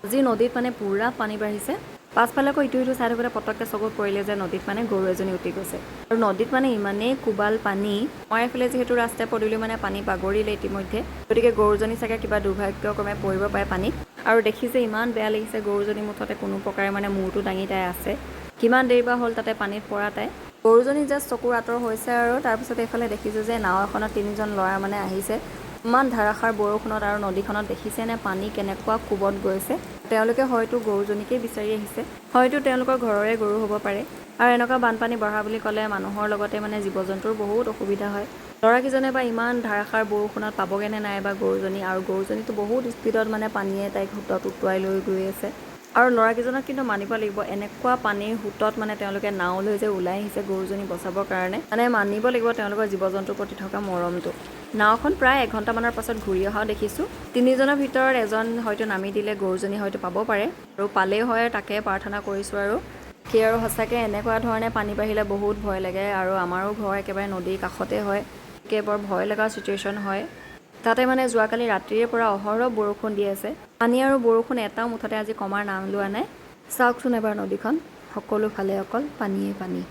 আজি নদীত মানে পুৰা পানী বাঢ়িছে। পাছফালে আকৌ ইটো চাই থাকোঁতে পটককৈ চকুত পৰিলে যে নদীত মানে গৰু এজনী উটি গৈছে। আৰু নদীত মানে ইমানেই কোবাল পানী, মই এইফালে যিহেতু ৰাস্তাই পদূলি মানে পানী বাগৰিলে ইতিমধ্যে, গতিকে গৰুজনী চাগে কিবা দুৰ্ভাগ্যক্ৰমে পৰিব পাৰে পানীত। আৰু দেখিছে ইমান বেয়া লাগিছে, গৰুজনী মুঠতে কোনো প্ৰকাৰে মানে মূৰটো দাঙি তাই আছে। কিমান দেৰি বা হ'ল তাতে পানীত পৰা তাই। গৰুজনী জাষ্ট চকুৰ আঁতৰ হৈছে আৰু তাৰপিছত এইফালে দেখিছোঁ যে নাও এখনত 3জন ল'ৰা মানে আহিছে। ইমান ধাৰাসাৰ বৰষুণত আৰু নদীখনত দেখিছেনে পানী কেনেকুৱা কোবত গৈছে। তেওঁলোকে হয়তো গৰুজনীকেই বিচাৰি আহিছে, হয়তো তেওঁলোকৰ ঘৰৰে গৰু হ'ব পাৰে। আৰু এনেকুৱা বানপানী বঢ়া বুলি ক'লে মানুহৰ লগতে মানে জীৱ জন্তুৰ বহুত অসুবিধা হয়। ল'ৰাকেইজনে বা ইমান ধাৰাসাৰ বৰষুণত পাবগৈনে নাই বা গৰুজনী, আৰু গৰুজনীতো বহুত স্পীডত মানে পানীয়ে তাইক সোঁতত উটুৱাই লৈ গৈ আছে। আৰু ল'ৰাকেইজনক কিন্তু মানিব লাগিব, এনেকুৱা পানীৰ সোঁতত মানে তেওঁলোকে নাও লৈ যে ওলাই আহিছে গৰুজনী বচাবৰ কাৰণে, মানে মানিব লাগিব তেওঁলোকৰ জীৱ জন্তুৰ প্ৰতি থকা মৰমটো। নাওখন প্ৰায় 1 ঘণ্টামানৰ পাছত ঘূৰি অহাও দেখিছোঁ। 3জনৰ ভিতৰত এজন হয়তো নামি দিলে গৰুজনী হয়তো পাব পাৰে, আৰু পালেই হয় তাকে প্ৰাৰ্থনা কৰিছোঁ। আৰু সেই আৰু সঁচাকৈ এনেকুৱা ধৰণে পানী বাঢ়িলে বহুত ভয় লাগে। আৰু আমাৰো ঘৰ একেবাৰে নদীৰ কাষতে হয়, একে বৰ ভয় লগা চিটুৱেশ্যন হয়। তাতে মানে যোৱাকালি ৰাতিৰে পৰা অহৰহ বৰষুণ দি আছে। পানী আৰু বৰষুণ এটাও মুঠতে আজি কমাৰ নাম লোৱা নাই। চাওকচোন এবাৰ নদীখন, সকলো ফালে অকল পানীয়ে পানী।